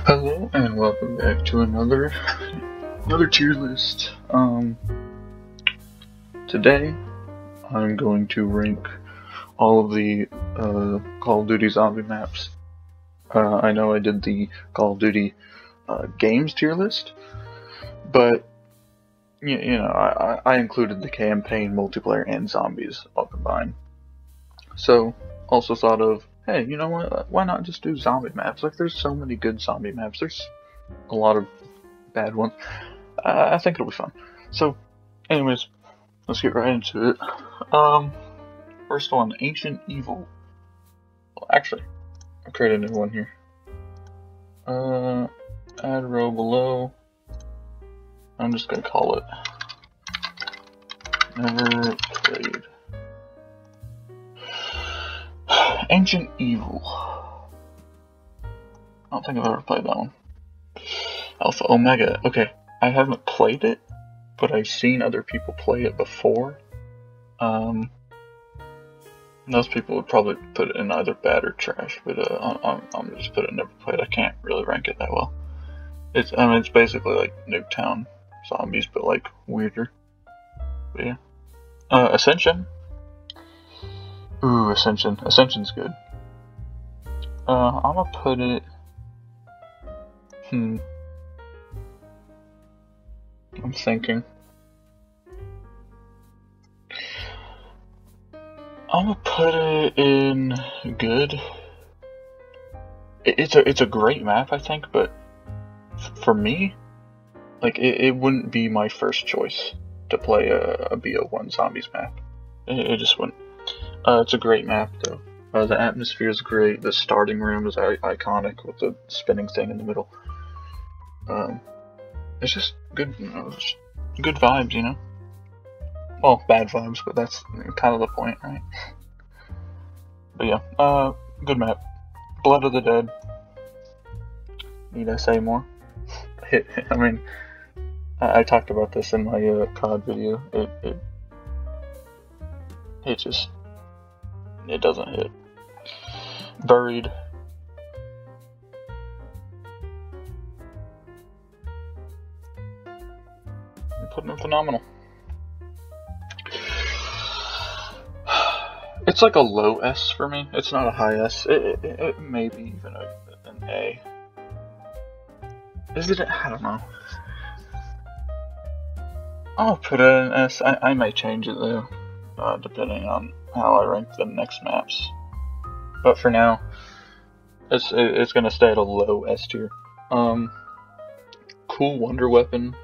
Hello and welcome back to another tier list. Today I'm going to rank all of the Call of Duty zombie maps. I know I did the Call of Duty games tier list, but I included the campaign, multiplayer, and zombies all combined. So also thought of, hey, you know what? Why not just do zombie maps? Like, there's so many good zombie maps. There's a lot of bad ones. I think it'll be fun. So, anyways, let's get right into it. First one, Ancient Evil. Well, actually, I'll create a new one here. Add row below. I'm just gonna call it Never Played. Ancient Evil. I don't think I've ever played that one. Alpha Omega. Okay, I haven't played it, but I've seen other people play it before. Those people would probably put it in either bad or trash, but I'm just put it never played. I can't really rank it that well. It's basically like Nuketown zombies, but like weirder. But yeah. Ascension. Ooh, Ascension. Ascension's good. I'm gonna put it. I'm thinking. I'm gonna put it in good. It's a great map, I think, but for me, like it wouldn't be my first choice to play a BO1 zombies map. It just wouldn't. It's a great map though. The atmosphere is great. The starting room is iconic with the spinning thing in the middle. It's just good, good vibes, you know. Well, bad vibes, but that's kind of the point, right? But yeah, good map. Blood of the Dead. Need I say more? I mean, I talked about this in my CoD video. It doesn't hit. Buried. I'm putting it phenomenal. It's like a low S for me. It's not a high S. It may be even an A. Is it? I don't know. I'll put it in S. I may change it though, depending on how I rank the next maps. But for now, it's gonna stay at a low S tier. Cool wonder weapon,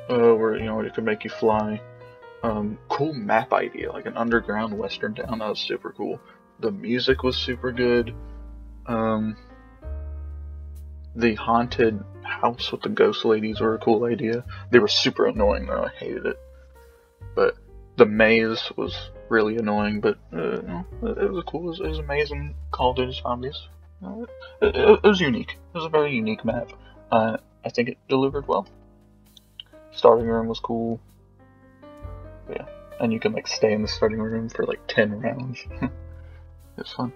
where it can make you fly. Cool map idea, like an underground western town. That was super cool. The music was super good. The haunted house with the ghost ladies were a cool idea. They were super annoying though. I hated it. But the maze was really annoying. But it was cool. It was amazing. Call of Duty Zombies. It was unique. It was a very unique map. I think it delivered well. Starting room was cool. Yeah, and you can like stay in the starting room for like 10 rounds. It's fun.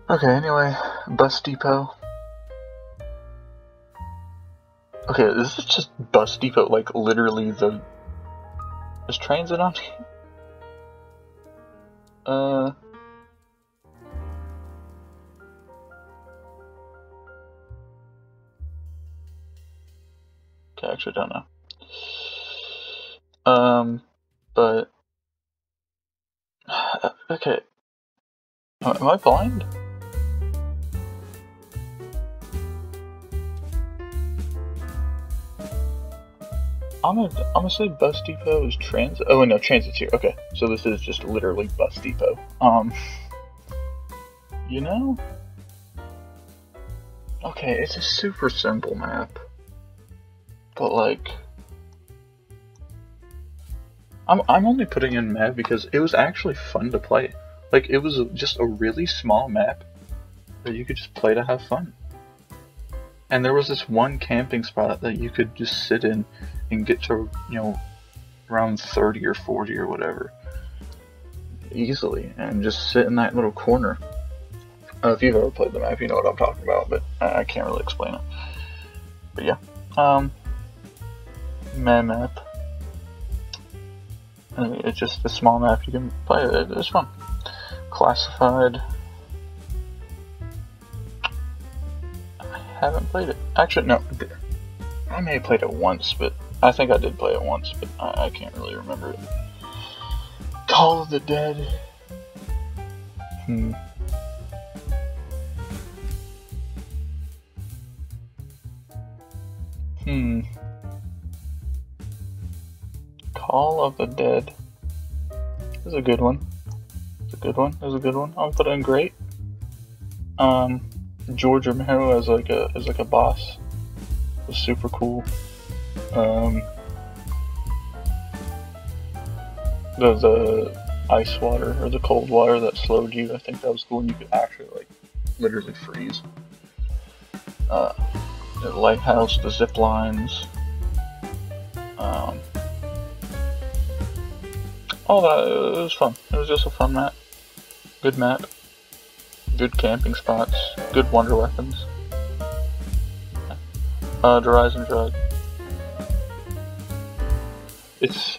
Okay, anyway, Bus Depot. Okay, this is just Bus Depot, like literally is transit on here? Okay, I actually don't know. But okay. Am I blind? I'm gonna say Bus Depot is transit. Oh no, transit's here. Okay, so this is just literally Bus Depot. You know. Okay, it's a super simple map, but like. I'm only putting in map because it was actually fun to play. Like, it was just a really small map that you could just play to have fun. And there was this one camping spot that you could just sit in and get to, around 30 or 40 or whatever. Easily. And just sit in that little corner. If you've ever played the map, you know what I'm talking about, but I can't really explain it. But yeah, map. It's just a small map you can play. It's fun. Classified. I haven't played it. Actually, no. I may have played it once, but I think I did play it once, but I can't really remember it. Call of the Dead. Call of the Dead is a good one. It's a good one. It's a good one. I'll put it in great. George Romero as like a boss was super cool. The ice water or the cold water that slowed you, I think that was cool, and you could actually like literally freeze. The lighthouse, the zip lines, all that. It was fun. It was just a fun map. Good map. Good camping spots. Good wonder weapons. Horizon Drug. It's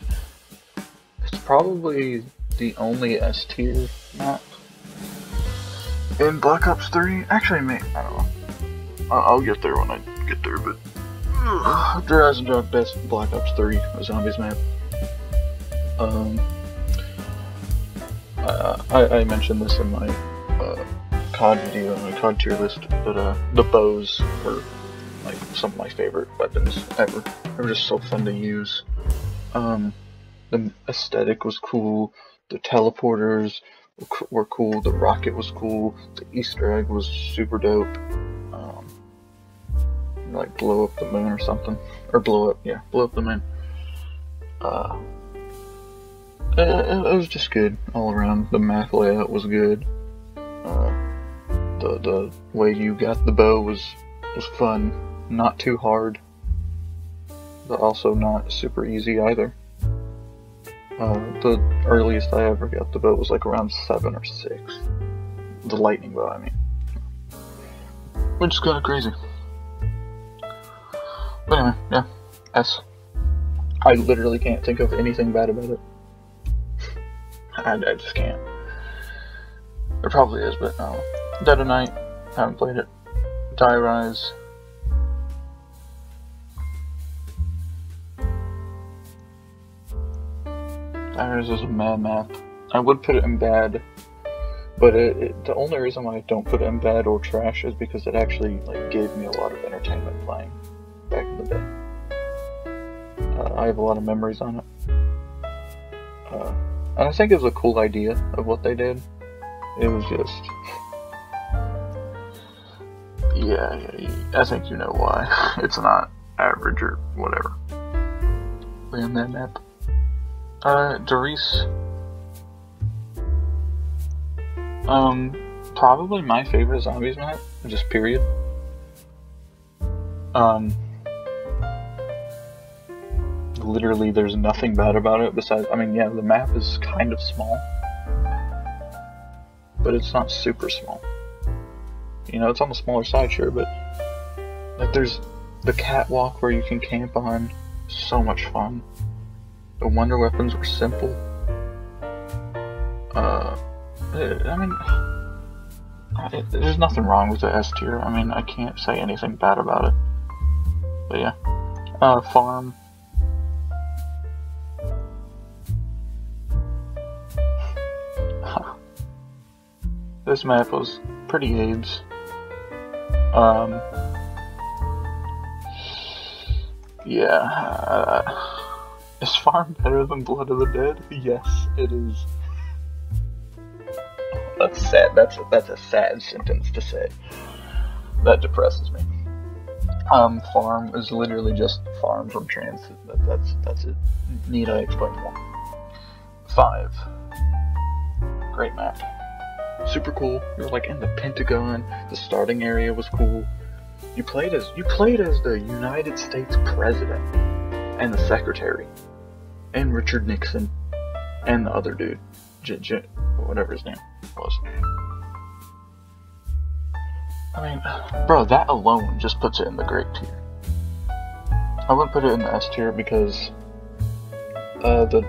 probably the only S tier map in Black Ops 3. Actually, I don't know. I'll get there when I get there, but Horizon Drug best Black Ops 3 zombies map. I mentioned this in my CoD video, my CoD tier list, but the bows were like some of my favorite weapons ever. They were just so fun to use. The aesthetic was cool. The teleporters were cool. The rocket was cool. The Easter egg was super dope. Like blow up the moon or something, or blow up the moon. It was just good all around. The map layout was good. The way you got the bow was fun. Not too hard, but also not super easy either. The earliest I ever got the bow was like around 7 or 6. The lightning bow, I mean. Which is kind of crazy. But anyway, yeah. S. I literally can't think of anything bad about it. I just can't. There probably is, but no. Dead of Night, haven't played it. Die Rise. Rise is a mad map. I would put it in bad, but the only reason why I don't put it in bad or trash is because it actually like gave me a lot of entertainment playing back in the day. I have a lot of memories on it. And I think it was a cool idea of what they did. It was just... yeah, I think you know why. It's not average or whatever. Playing that map. Doris. Probably my favorite zombies map, just period. Literally, there's nothing bad about it besides, I mean, yeah, the map is kind of small, but it's not super small. You know, it's on the smaller side, sure, but like, there's the catwalk where you can camp on, so much fun. The wonder weapons were simple. I mean, there's nothing wrong with the S tier. I mean, I can't say anything bad about it. But yeah, farm. This map was pretty AIDS. Yeah. Is Farm better than Blood of the Dead? Yes, it is. That's sad. That's a sad sentence to say. That depresses me. Farm is literally just farm from Transit. That's it. Need I explain more? 5. Great map. Super cool. You're like in the Pentagon. The starting area was cool. You played as the United States President and the Secretary and Richard Nixon and the other dude, whatever his name was. I mean, bro, that alone just puts it in the great tier. I wouldn't put it in the S tier because the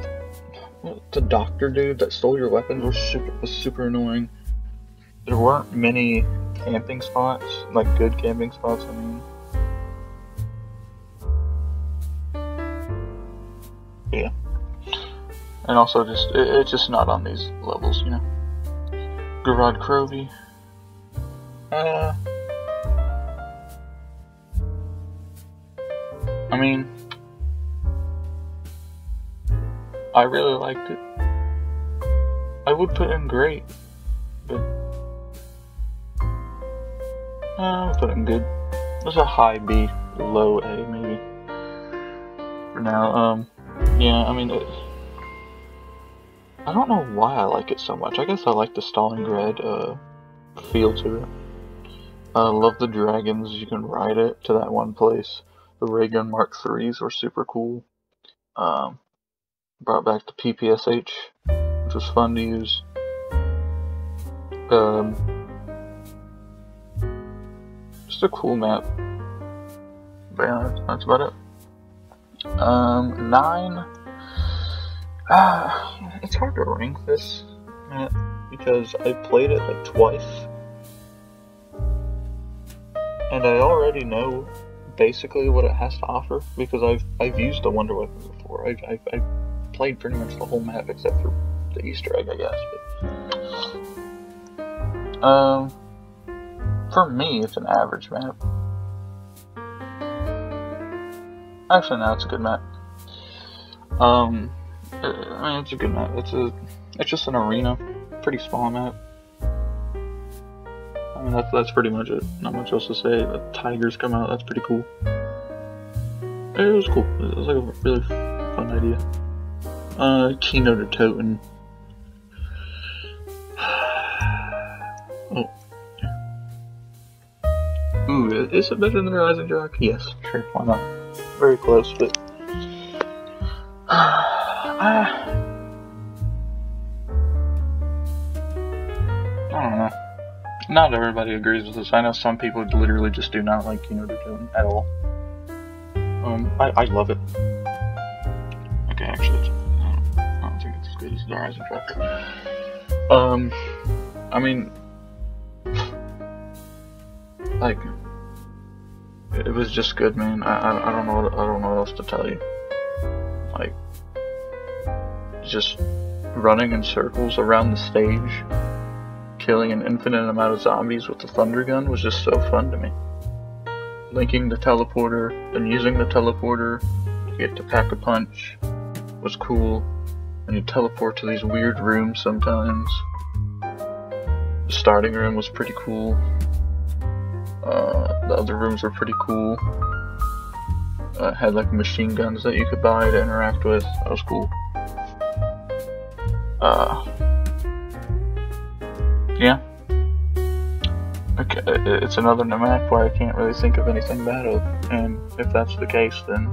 doctor dude that stole your weapons was super annoying. There weren't many camping spots, like good camping spots, I mean. Yeah. And also just, it's just not on these levels, you know. Garrod Crovey. I mean, I really liked it. I would put in great, but I would put in good. There's a high B, low A maybe. For now, yeah, I mean, I don't know why I like it so much. I guess I like the Stalingrad feel to it. I love the dragons. You can ride it to that one place. The ray gun Mark IIIs were super cool. Brought back the PPSH, which was fun to use. Just a cool map. But yeah, that's about it. 9. It's hard to rank this map because I played it like twice. And I already know basically what it has to offer because I've used the Wonder Weapon before. I've played pretty much the whole map except for the Easter egg, I guess. But for me, it's an average map. Actually, no, it's a good map. I mean, it's a good map. It's just an arena, pretty small map. I mean, that's pretty much it. Not much else to say. The tigers come out. That's pretty cool. It was cool. It was like a really fun idea. Keynote or Toten. Oh. Ooh, is it better than Rising Jock? Yes, sure, why not? Very close, but I don't know. Not everybody agrees with this. I know some people literally just do not like Keynote or Toten at all. I love it. Okay, actually, I don't think it's as good as the Rising Jock. I mean, like, it was just good, man. I don't know what else to tell you. Like, just running in circles around the stage, killing an infinite amount of zombies with the thunder gun was just so fun to me. Linking the teleporter and using the teleporter to get to pack a punch was cool. And you teleport to these weird rooms sometimes. The starting room was pretty cool. The other rooms were pretty cool. Had like machine guns that you could buy to interact with. That was cool. Yeah. Okay, it's another map where I can't really think of anything bad of, and if that's the case, then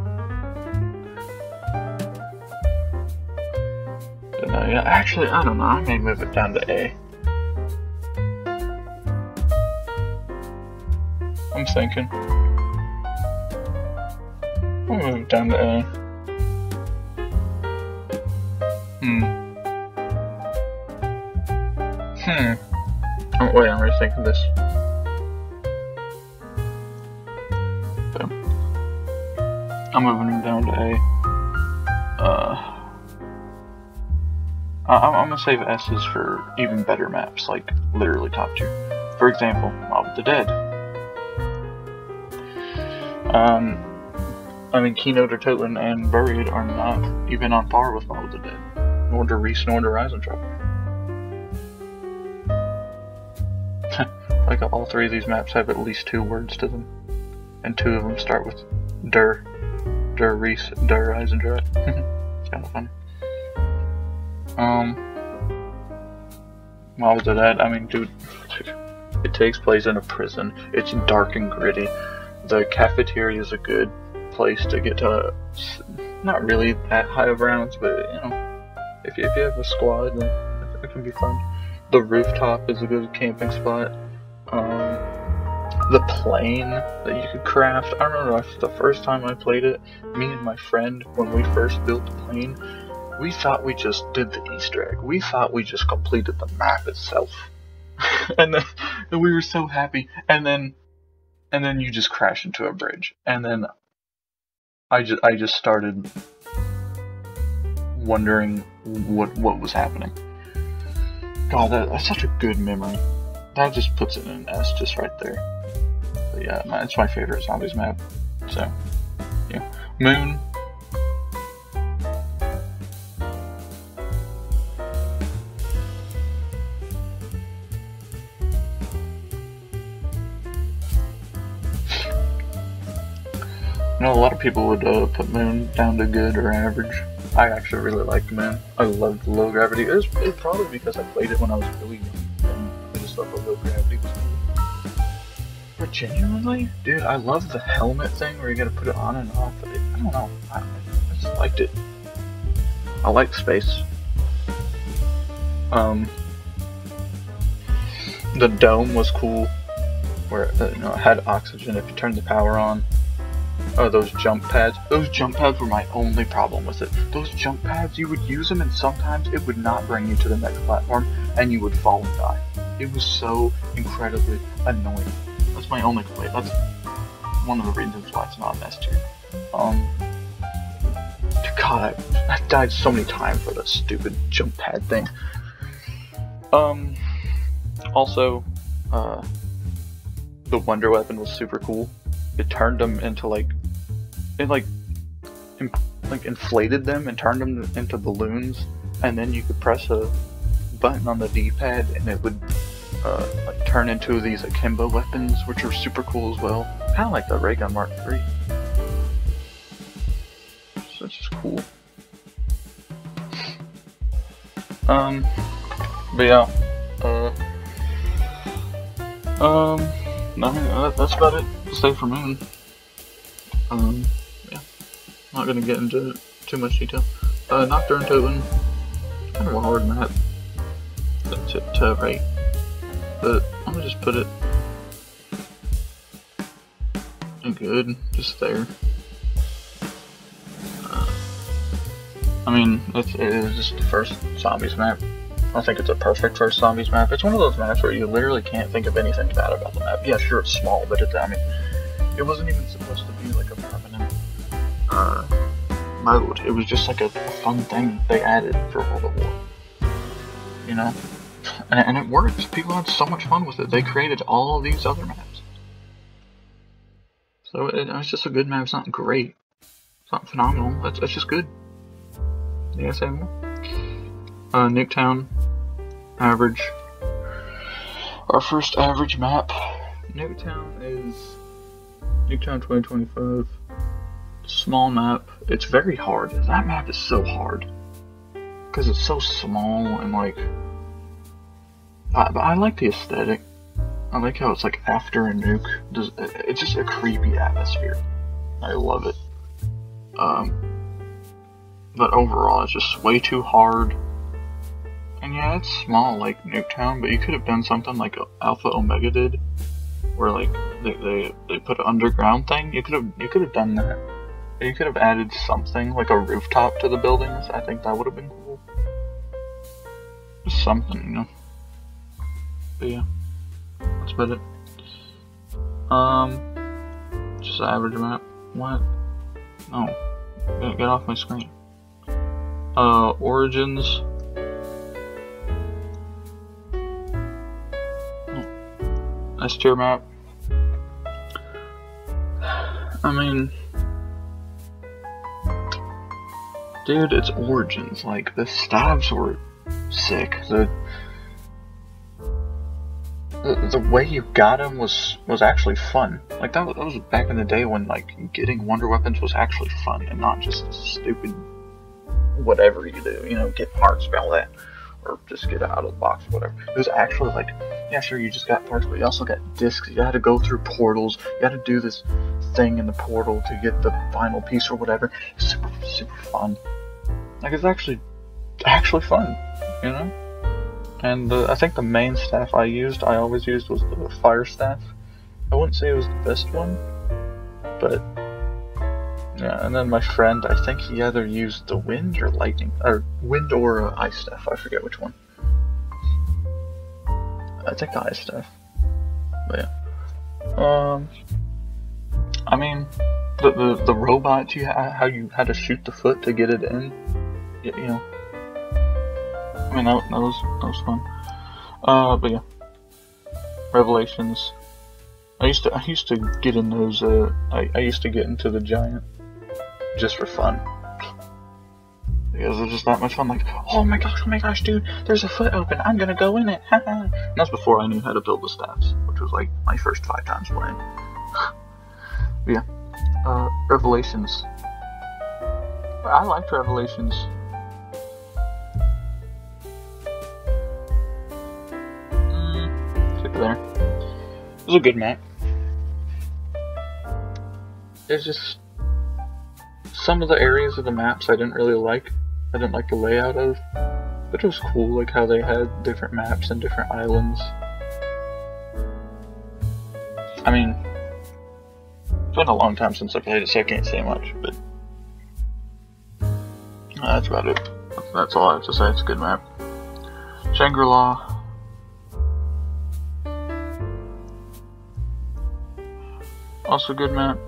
yeah, actually, I don't know, I may move it down to A. I'm thinking. I'll move it down to A. Oh, wait, I'm rethinking this. Boom. I'm moving him down to A. I'm gonna save S's for even better maps, like literally top tier. For example, Mob of the Dead. I mean, Keynote or Toten and Buried are not even on par with Mob of the Dead, nor to Reese, nor to Rising Jock. Like, all three of these maps have at least 2 words to them, and 2 of them start with Der Reese, Der Rising Jock. It's kind of funny. Mob of the Dead, I mean, dude, it takes place in a prison. It's dark and gritty. The cafeteria is a good place to get to, not really that high of rounds, but, you know, if you have a squad, then it can be fun. The rooftop is a good camping spot. the plane that you could craft. I remember the first time I played it, me and my friend, when we first built the plane, we thought we just did the Easter egg. We thought we just completed the map itself. and then we were so happy. And then you just crash into a bridge. And then I just started wondering what was happening. God, that's such a good memory. That just puts it in an S just right there. But yeah, it's my favorite zombies map. So, yeah. Moon. I know a lot of people would put Moon down to good or average. I actually really liked Moon. I loved the low gravity. It was probably because I played it when I was really young, and I just thought the low gravity was cool. But genuinely, dude, I love the helmet thing where you gotta put it on and off. I don't know. I just liked it. I liked space. The dome was cool, where it had oxygen if you turned the power on. Oh, those jump pads. Those jump pads were my only problem with it. Those jump pads, you would use them and sometimes it would not bring you to the next platform and you would fall and die. It was so incredibly annoying. That's my only complaint. That's one of the reasons why it's not an S tier. God, I died so many times for that stupid jump pad thing. Also, the Wonder Weapon was super cool. It turned them into it inflated them and turned them into balloons, and then you could press a button on the D-pad and it would turn into these akimbo weapons, which are super cool as well. Kind of like the Ray Gun Mark III. So it's just cool. But yeah, I mean, that's about it to say for Moon. Yeah, not gonna get into too much detail. Nocturne Totem, kind of a hard map to rate, but I'm gonna just put it in good, just there. I mean, it is just the first zombies map. I think it's a perfect first zombies map. It's one of those maps where you literally can't think of anything bad about the map. Yeah, sure, it's small, but I mean, it wasn't even supposed to be like a permanent mode. It was just like a fun thing they added for World of War. You know? And it worked. People had so much fun with it. They created all of these other maps. So it's just a good map. It's not great. It's not phenomenal. It's just good. You gotta say more? Nuketown. Average. Our first average map. Nuketown is Nuketown 2025. Small map. It's very hard. That map is so hard. Because it's so small and like... I like the aesthetic. I like how it's like after a nuke. It's just a creepy atmosphere. I love it. But overall it's just way too hard. And yeah, it's small like Nuketown, but you could have done something like Alpha Omega did, where like they put an underground thing. You could have done that. You could have added something like a rooftop to the buildings. I think that would have been cool. Just something, you know. But yeah, that's about it. Just an average map. What? No, get off my screen. Origins. S tier map. I mean, dude, it's Origins. Like, the stabs were sick. The way you got him was actually fun. Like, that was back in the day when, like, getting wonder weapons was actually fun and not just a stupid whatever you do, you know, get parts, all that, or just get out of the box or whatever. It was actually like, yeah, sure, you just got parts, but you also got discs. You had to go through portals. You had to do this thing in the portal to get the final piece or whatever. It's super, super fun. Like, it's actually fun, you know? And I think the main staff I always used was the fire staff. I wouldn't say it was the best one, but yeah. And then my friend, I think he either used the wind or lightning, or wind or ice staff. I forget which one. I think the ice staff. But yeah. I mean, the robot, how you had to shoot the foot to get it in. You know. I mean, that was fun. But yeah. Revelations. I used to get in those. I used to get into the giant just for fun, because it was just that much fun. Like, oh my gosh, dude, there's a foot open. I'm gonna go in it. And that's before I knew how to build the staffs, which was like my first 5 times playing. But yeah, Revelations. I liked Revelations. Skip there. It was a good map. It's just some of the areas of the maps I didn't really like. I didn't like the layout of, but it was cool, like how they had different maps and different islands. I mean, it's been a long time since I played it, so I can't say much, but that's about it. That's all I have to say. It's a good map. Shangri-La. Also good map.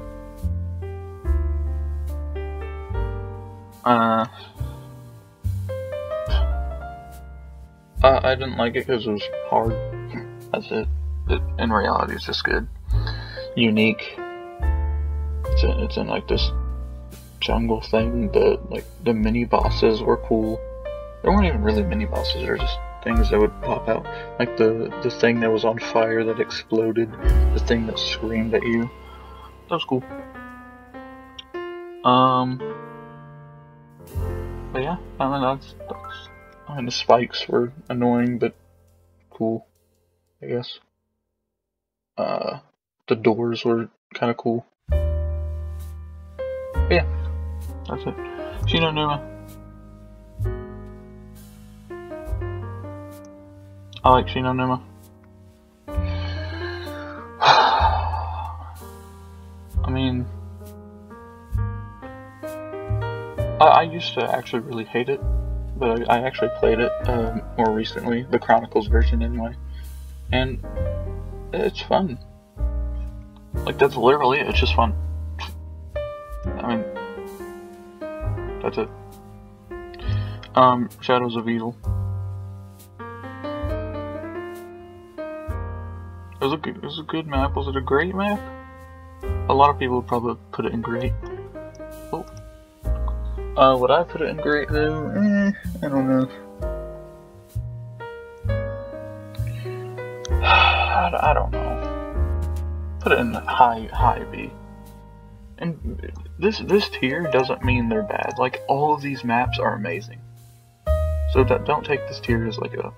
I didn't like it because it was hard. That's it. In reality, it's just good. Unique. It's in like this jungle thing. The mini bosses were cool. They weren't even really mini bosses. They're just things that would pop out. Like the thing that was on fire that exploded. The thing that screamed at you. That was cool. But yeah, I mean, I mean, the spikes were annoying, but cool, I guess. The doors were kind of cool. But yeah, that's it. Shino Numa. I like Shino Numa. I mean, I used to actually really hate it, but I actually played it more recently, the Chronicles version anyway, and it's fun. Like, that's literally it, it's just fun. I mean, that's it. Shadows of Evil. It was a good map. Was it a great map? A lot of people would probably put it in great. Oh. Would I put it in great though? I don't know. I don't know. Put it in high B. And this tier doesn't mean they're bad. Like, all of these maps are amazing. So don't take this tier as like a,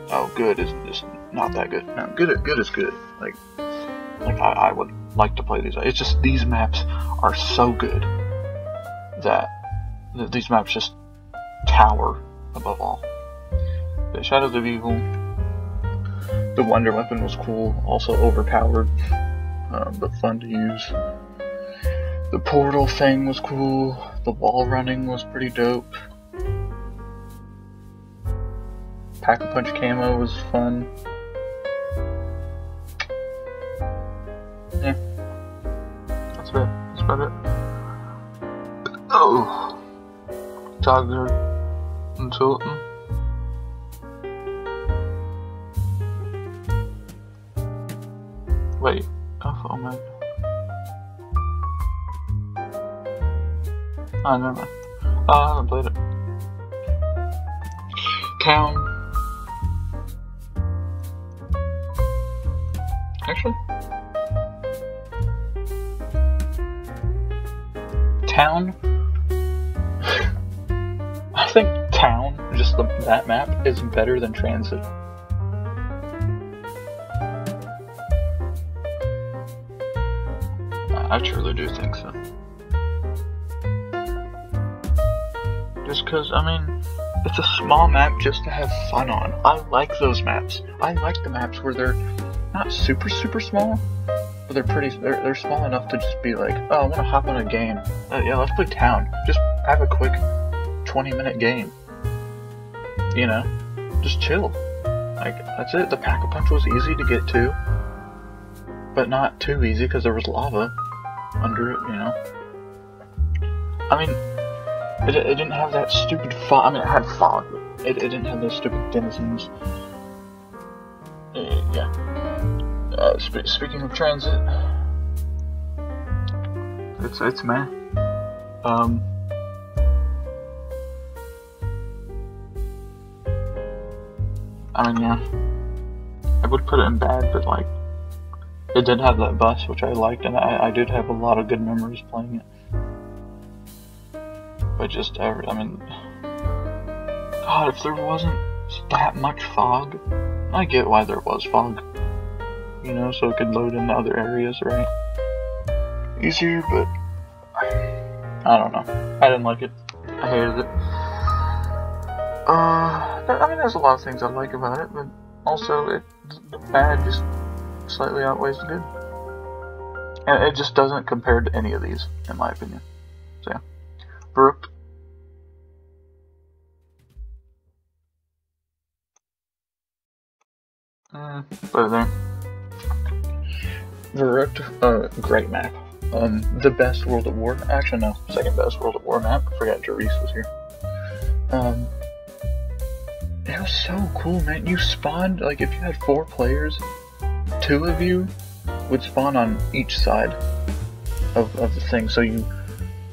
oh, good is just not that good. No, good is good. Like I would like to play these. It's just these maps are so good that these maps just tower above all. The Shadows of Evil. The Wonder Weapon was cool, also overpowered, but fun to use. The portal thing was cool. The wall running was pretty dope. Pack-a-Punch camo was fun. Yeah, that's it. That's about it. Oh, Tiger and Tilton. Wait, oh man. Oh, never mind. I haven't played it. Town. Actually, Town. I think Town, just that map, is better than Transit. I truly do think so. Just because, I mean, it's a small map just to have fun on. I like those maps. I like the maps where they're not super small, but they're small enough to just be like, oh, I want to hop on a game. Yeah, let's play Town. Just have a quick 20-minute game. You know, just chill. Like, that's it. The Pack-a-Punch was easy to get to, but not too easy because there was lava under it, you know. I mean, it didn't have that stupid fog. I mean, it had fog, but it didn't have those stupid denizens. Yeah. Speaking of transit, it's meh. I mean, yeah, I would put it in bad, but like, it did have that bus, which I liked, and I did have a lot of good memories playing it. But just, I mean, God, if there wasn't that much fog, I get why there was fog. You know, so it could load into other areas, right? Easier, but I don't know. I didn't like it. I hated it. I mean, there's a lot of things I like about it, but also the bad just slightly outweighs the good. And it just doesn't compare to any of these, in my opinion. So yeah. Brook. Put it there. Verrückt, great map. The best World at War. Actually, no, second best World at War map. I forgot Jerice was here. It was so cool, man. You spawned, like, if you had 4 players, 2 of you would spawn on each side of the thing, so you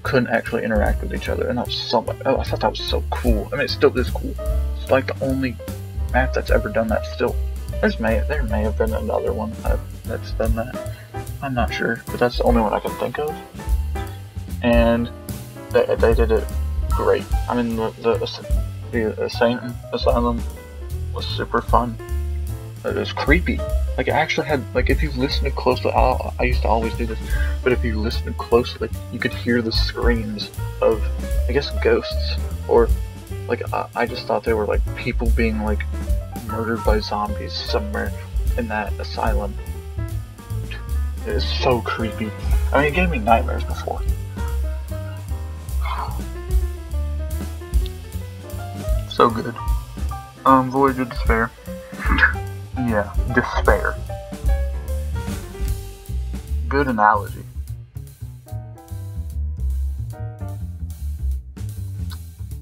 couldn't actually interact with each other, and that was so much. Oh, I thought that was so cool. I mean, it still is cool. It's like the only map that's ever done that still. There may have been another one that's done that. I'm not sure, but that's the only one I can think of. And they did it great. I mean, the Saint Asylum was super fun. It was creepy. Like, it actually had, like, if you listened closely, I used to always do this, but if you listened closely, you could hear the screams of, I guess, ghosts, or, like, I just thought they were, like, people being, like, murdered by zombies somewhere in that asylum. It is so creepy. I mean, it gave me nightmares before. So good. Voyage of Despair. Yeah, despair. Good analogy.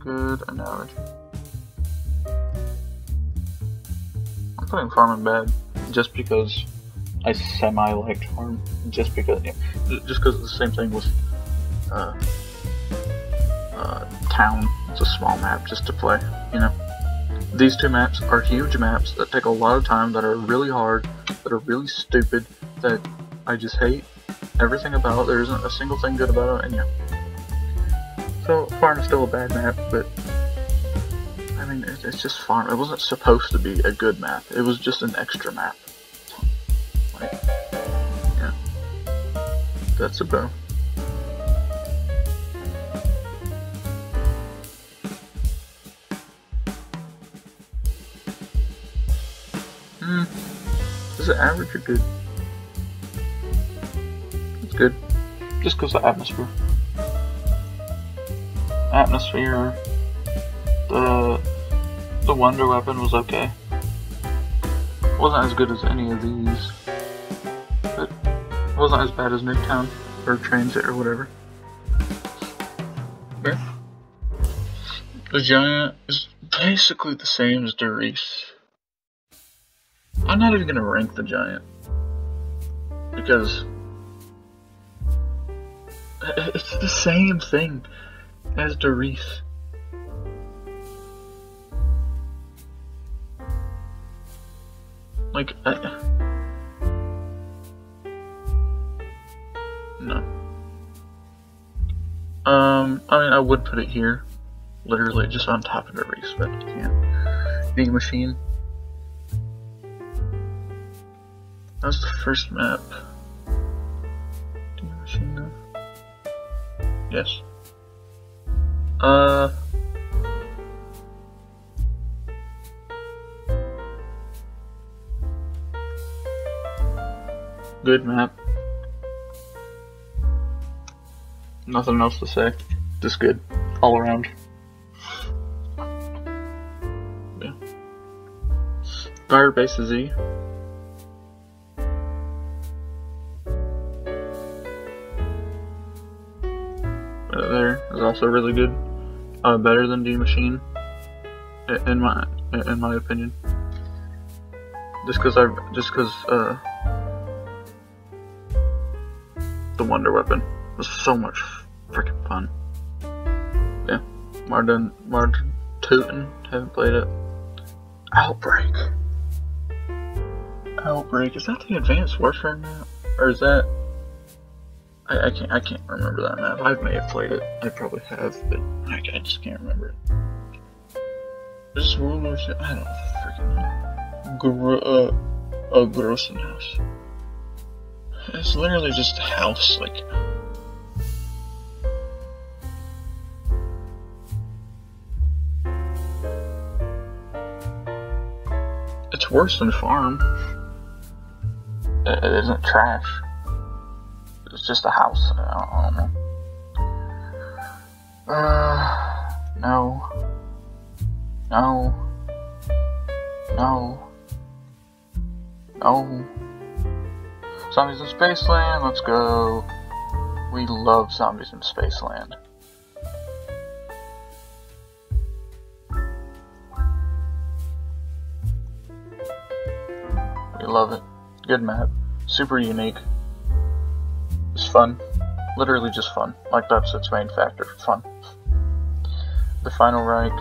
Good analogy. I'm putting Farm in bad just because I semi-liked Farm. Just because it's the same thing with Town. It's a small map just to play, you know. These 2 maps are huge maps that take a lot of time, that are really hard, that are really stupid, that I just hate everything about. There isn't a single thing good about it, and yeah. So, Farm is still a bad map, but I mean, it's just Farm. It wasn't supposed to be a good map. It was just an extra map. Like, yeah. That's about. Is it average or good? It's good. Just because of the atmosphere. Atmosphere. The Wonder Weapon was okay. It wasn't as good as any of these. But it wasn't as bad as Midtown or Transit or whatever. Okay. The Giant is basically the same as Derice. I'm not even gonna rank the Giant because it's the same thing as Derice. Like, no. I mean, I would put it here, literally just on top of Derice, but I can't. The Machine. That was the first map. Do you machine gun? Yes. Good map. Nothing else to say. Just good. All around. Yeah. Firebase Z. There is also really good. Better than D Machine, in my opinion. Just because the Wonder Weapon was so much freaking fun. Yeah, Martin Tootin, haven't played it. Outbreak. Is that the Advanced Warfare map, or is that? I can't remember that map. I may have played it. I probably have, but I just can't remember it. This World War II, I don't freaking know. Grossen House. It's literally just a house, like. It's worse than Farm. It isn't trash. It's just a house. I don't know. No. Zombies in Spaceland, let's go. We love Zombies in Spaceland. We love it. Good map. Super unique. It's fun. Literally just fun. Like, that's its main factor. Fun. The Final Reich.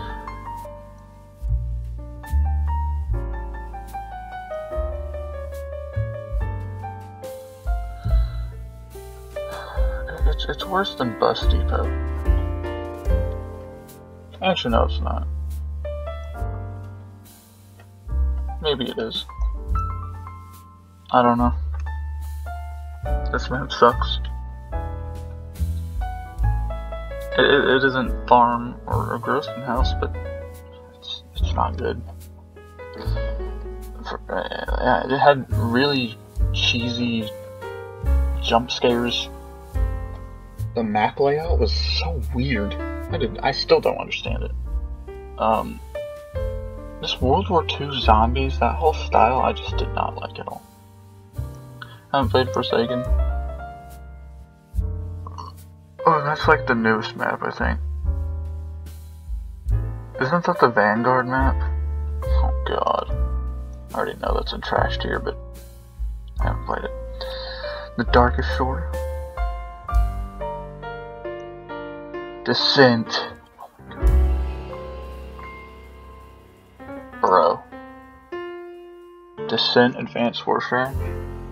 It's worse than Bus Depot. Actually, no, it's not. Maybe it is. I don't know. This map sucks. It isn't Farm or a Grossen House, but it's not good. It had really cheesy jump scares. The map layout was so weird. I still don't understand it. This World War II zombies, that whole style, I just did not like at all. I haven't played Forsaken. Oh, that's like the newest map, I think. Isn't that the Vanguard map? Oh god. I already know that's in trash tier, but I haven't played it. The Darkest Shore. Descent. Oh my god. Bro. Descent Advanced Warfare.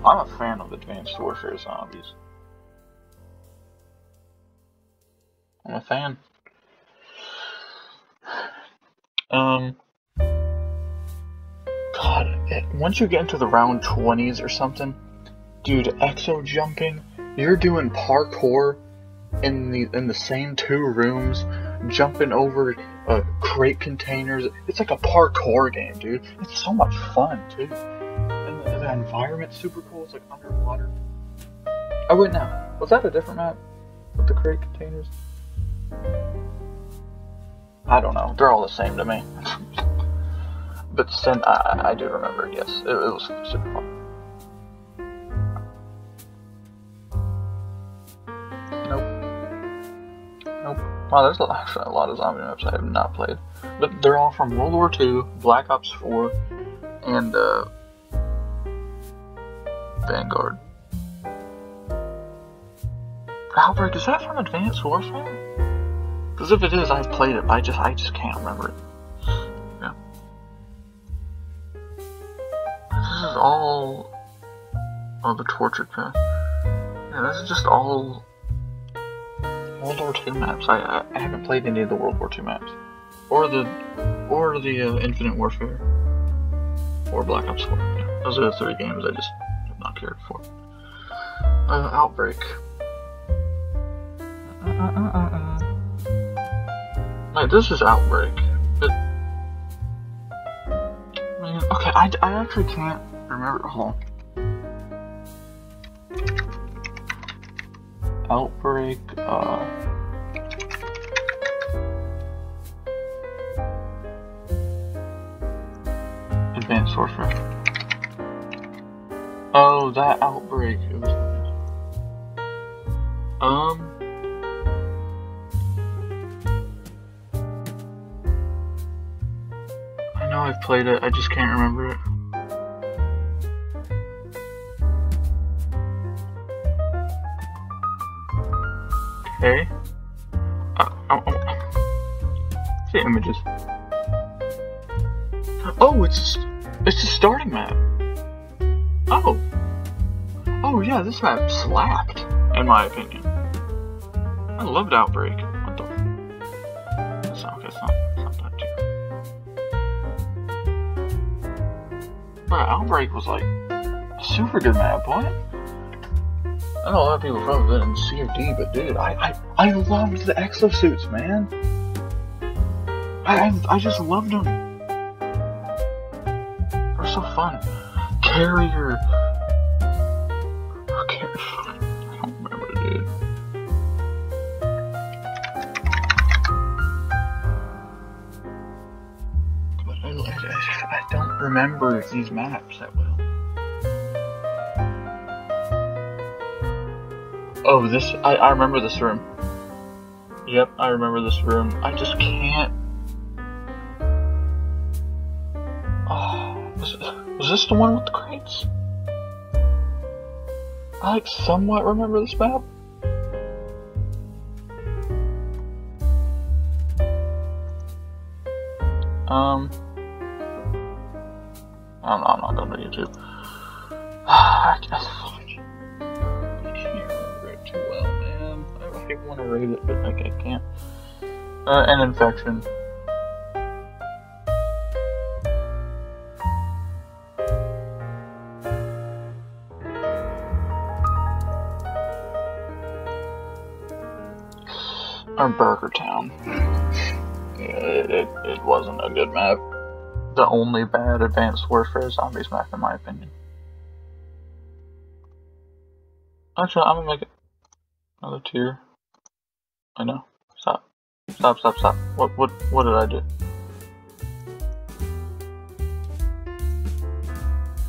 I'm a fan of Advanced Warfare zombies. I'm a fan. God, once you get into the round 20s or something, dude, exo jumping, you're doing parkour in the same 2 rooms, jumping over crate containers. It's like a parkour game, dude. It's so much fun, too. And the environment's super cool. It's like underwater. Oh wait, no. Was that a different map with the crate containers? I don't know. They're all the same to me. But I do remember it, yes. It was super fun. Nope. Wow, there's actually a lot of zombie maps I have not played. But they're all from World War II, Black Ops 4, and Vanguard. Outbreak, is that from Advanced Warfare? Because if it is, I've played it. I just can't remember it. Yeah. This is all... Oh, the Tortured Path. Yeah, this is just all... World War II maps. I haven't played any of the World War II maps. Or the Infinite Warfare. Or Black Ops 4. Yeah, those are the 3 games I just have not cared for. Outbreak. Wait, this is Outbreak. But... I mean, okay, I actually can't remember... Hold on. Outbreak, Advanced Warfare. Oh, that Outbreak. It was I know I've played it, I just can't remember it. Okay. See images. Oh, it's the starting map. Oh. Oh yeah, this map slapped, in my opinion. I loved Outbreak. What the? That's not okay. It's not that tier. Bro, Outbreak was like a super good map. What? I know a lot of people probably been in COD, but dude, I loved the exosuits, man. I just loved them. They were so fun. Carrier. Okay, I don't remember, dude. But I don't remember these maps that well. Oh, this, I remember this room. Yep, I remember this room. I just can't. Oh, was this the one with the crates? I like somewhat remember this map. I'm not going to YouTube. I can't remember it too well, man. I want to rate it, but I can't. An infection. Or Burger Town. Yeah, it wasn't a good map. The only bad Advanced Warfare Zombies map, in my opinion. Actually, I'm gonna make it another tier. I know. Stop. What did I do?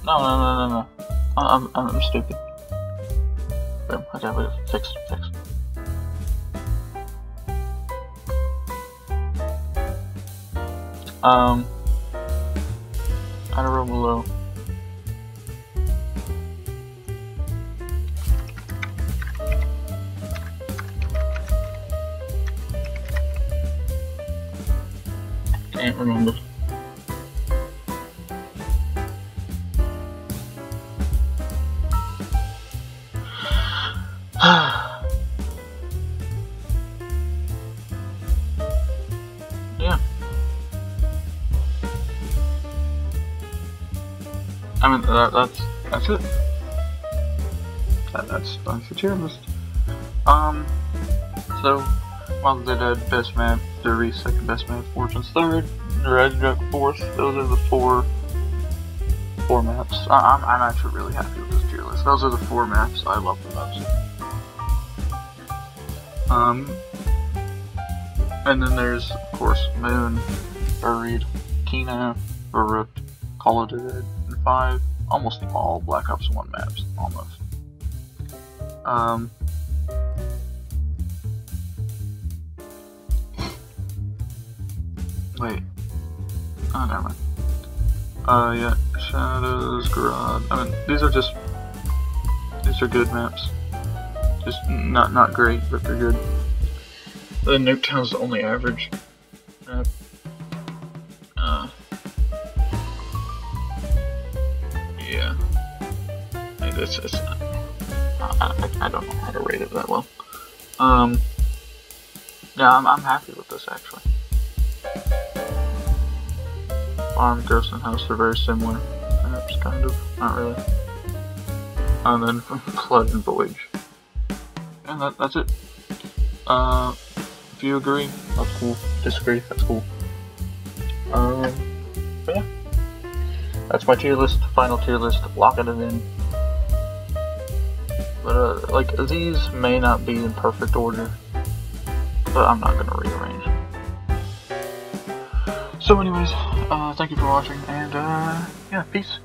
No. I'm stupid. Boom. Okay, wait. Fix. Add a row below. Can't remember. Yeah. I mean, that's it. That's the tier list. So, Wild the Dead best map, Derby second best map, Fortune's third, Red Duck fourth. Those are the four maps. I'm actually really happy with this tier list. Those are the four maps I love the most. And then there's of course Moon, Buried, Kino, Baruch, Call of Duty, and 5. Almost all Black Ops 1 maps, almost. Wait. Oh, never mind. Yeah, Shadows, Garage. I mean, these are good maps. Just not great, but they're good. The Nuketown's the only average map. Yeah. I don't know how to rate it that well. Yeah, I'm happy with this actually. Farm, Ghost, and House are very similar. Perhaps, kind of. Not really. And then Flood and Voyage. And that's it. If you agree, that's cool. Disagree, that's cool. But yeah. That's my tier list, final tier list. Locking it in. But like these may not be in perfect order, but I'm not gonna rearrange them. So anyways, thank you for watching, and yeah, peace.